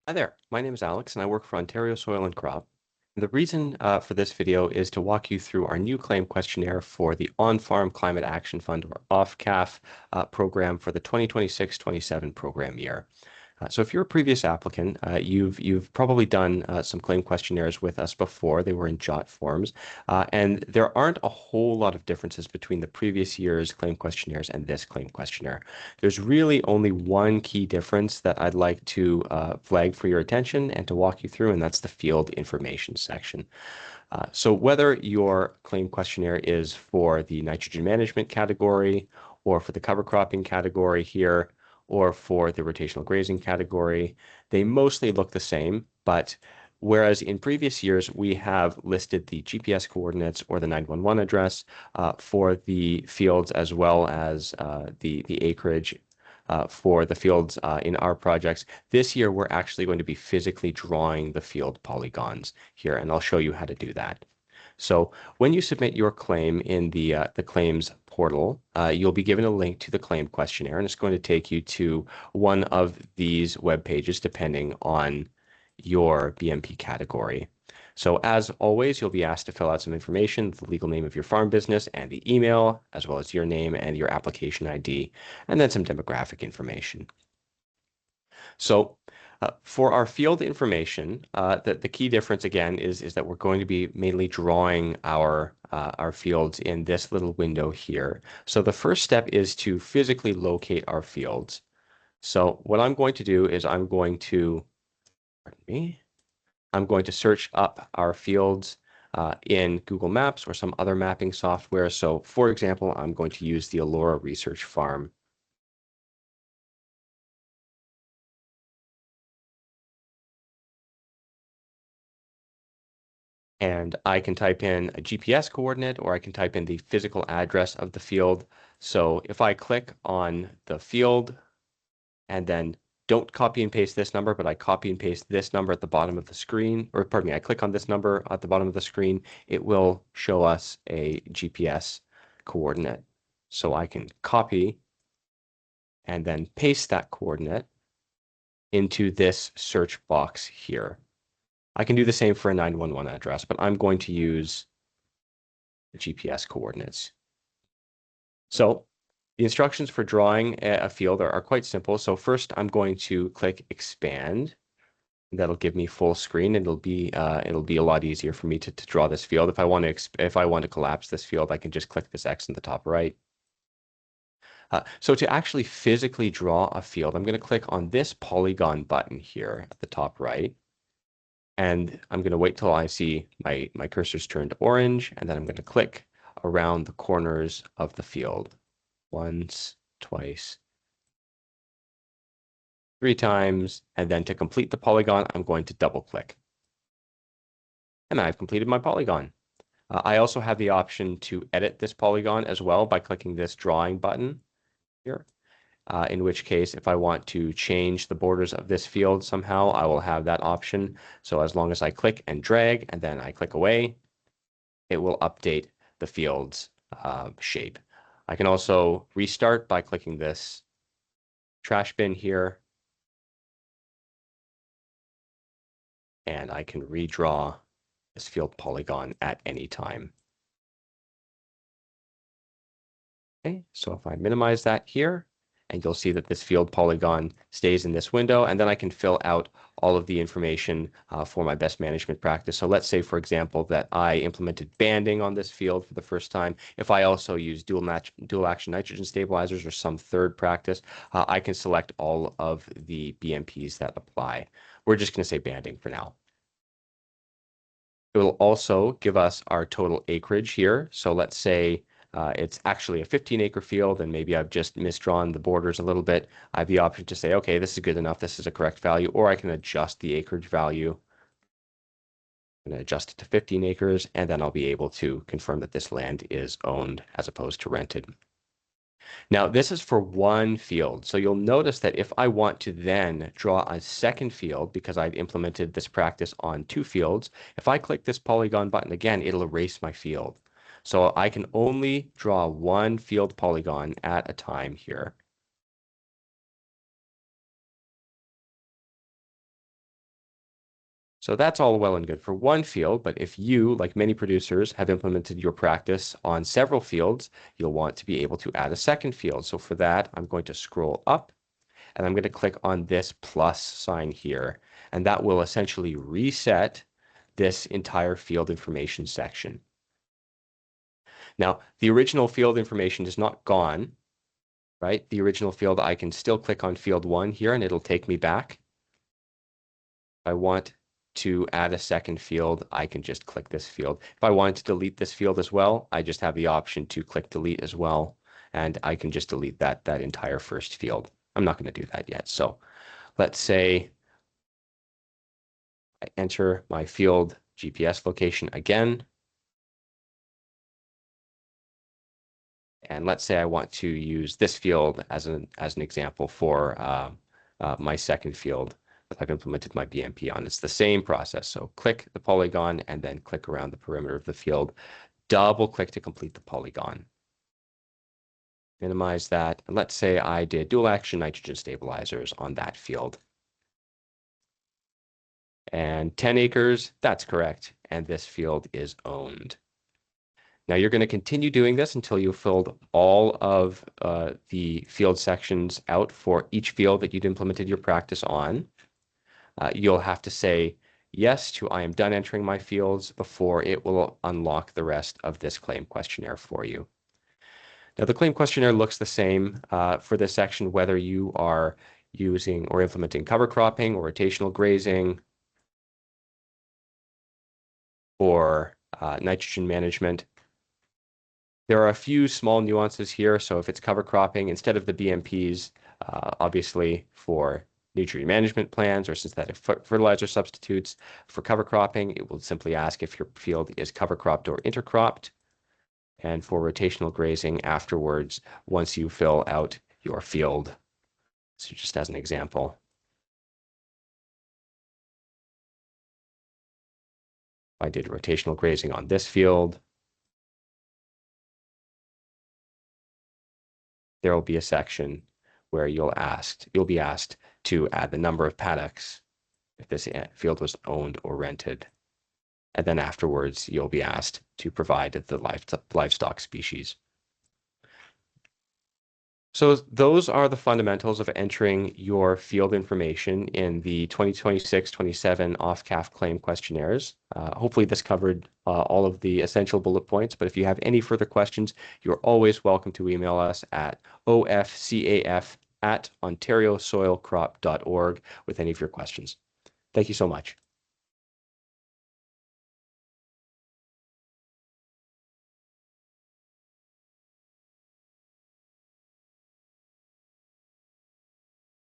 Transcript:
Hi there, my name is Alex and I work for Ontario Soil and Crop. And the reason for this video is to walk you through our new claim questionnaire for the On-Farm Climate Action Fund, or OFCAF, program for the 2026-27 program year. So if you're a previous applicant, you've probably done some claim questionnaires with us before. They were in JOT forms, and there aren't a whole lot of differences between the previous year's claim questionnaires and this claim questionnaire. There's really only one key difference that I'd like to flag for your attention and to walk you through, and that's the field information section. So whether your claim questionnaire is for the nitrogen management category or for the cover cropping category here, or for the rotational grazing category, they mostly look the same, but whereas in previous years we have listed the GPS coordinates or the 911 address for the fields as well as the acreage for the fields in our projects. This year, we're actually going to be physically drawing the field polygons here, and I'll show you how to do that. So when you submit your claim in the claims portal, you'll be given a link to the claim questionnaire, and it's going to take you to one of these web pages depending on your BMP category. So as always, you'll be asked to fill out some information, the legal name of your farm business and the email, as well as your name and your application ID, and then some demographic information. So for our field information, the key difference again is that we're going to be mainly drawing our fields in this little window here. So the first step is to physically locate our fields. So what I'm going to do is I'm going to search up our fields in Google Maps or some other mapping software. So for example, I'm going to use the Elora Research Farm. And I can type in a GPS coordinate or I can type in the physical address of the field. So if I click on the field and then don't copy and paste this number, but I copy and paste this number at the bottom of the screen, or pardon me, I click on this number at the bottom of the screen, it will show us a GPS coordinate. So I can copy and then paste that coordinate into this search box here. I can do the same for a 911 address, but I'm going to use the GPS coordinates. So the instructions for drawing a field are quite simple. So first I'm going to click expand. That'll give me full screen. It'll be a lot easier for me to draw this field. If I want to collapse this field, I can just click this X in the top right. So to actually physically draw a field, I'm going to click on this polygon button here at the top right. And I'm going to wait till I see my cursor's turned orange, and then I'm going to click around the corners of the field. Once, twice, 3 times, and then to complete the polygon, I'm going to double click. And I've completed my polygon. I also have the option to edit this polygon as well by clicking this drawing button here. In which case, if I want to change the borders of this field somehow, I will have that option. So as long as I click and drag, and then I click away, it will update the field's shape. I can also restart by clicking this trash bin here. And I can redraw this field polygon at any time. Okay, so if I minimize that here, and you'll see that this field polygon stays in this window, and then I can fill out all of the information for my best management practice. So let's say, for example, that I implemented banding on this field for the first time. If I also use dual action nitrogen stabilizers or some third practice, I can select all of the BMPs that apply. We're just going to say banding for now. It will also give us our total acreage here. So let's say it's actually a 15-acre field, and maybe I've just misdrawn the borders a little bit. I have the option to say, okay, this is good enough. This is a correct value, or I can adjust the acreage value. I'm going to adjust it to 15 acres, and then I'll be able to confirm that this land is owned as opposed to rented. Now, this is for one field. So you'll notice that if I want to then draw a second field, because I've implemented this practice on 2 fields, if I click this polygon button again, it'll erase my field. So I can only draw one field polygon at a time here. So that's all well and good for one field, but if you, like many producers, have implemented your practice on several fields, you'll want to be able to add a second field. So for that, I'm going to scroll up and I'm going to click on this plus sign here, and that will essentially reset this entire field information section. Now, the original field information is not gone, right? The original field, I can still click on field 1 here and it'll take me back. If I want to add a second field, I can just click this field. If I want to delete this field as well, I just have the option to click delete as well, and I can just delete that entire first field. I'm not going to do that yet. So let's say I enter my field GPS location again. And let's say I want to use this field as an example for my second field that I've implemented my BMP on. It's the same process. So click the polygon and then click around the perimeter of the field. Double click to complete the polygon. Minimize that. And let's say I did dual action nitrogen stabilizers on that field. And 10 acres, that's correct. And this field is owned. Now you're going to continue doing this until you've filled all of the field sections out for each field that you'd implemented your practice on. You'll have to say yes to I am done entering my fields before it will unlock the rest of this claim questionnaire for you. Now the claim questionnaire looks the same for this section, whether you are using or implementing cover cropping or rotational grazing or nitrogen management. There are a few small nuances here. So if it's cover cropping, instead of the BMPs, obviously for nutrient management plans or synthetic fertilizer substitutes, for cover cropping, it will simply ask if your field is cover cropped or intercropped. And for rotational grazing afterwards, once you fill out your field. So just as an example, I did rotational grazing on this field. There will be a section where you'll be asked to add the number of paddocks if this field was owned or rented. And then afterwards, you'll be asked to provide the livestock species. So those are the fundamentals of entering your field information in the 2026-27 OFCAF claim questionnaires. Hopefully this covered all of the essential bullet points, but if you have any further questions, you're always welcome to email us at ofcaf@ontariosoilcrop.org with any of your questions. Thank you so much.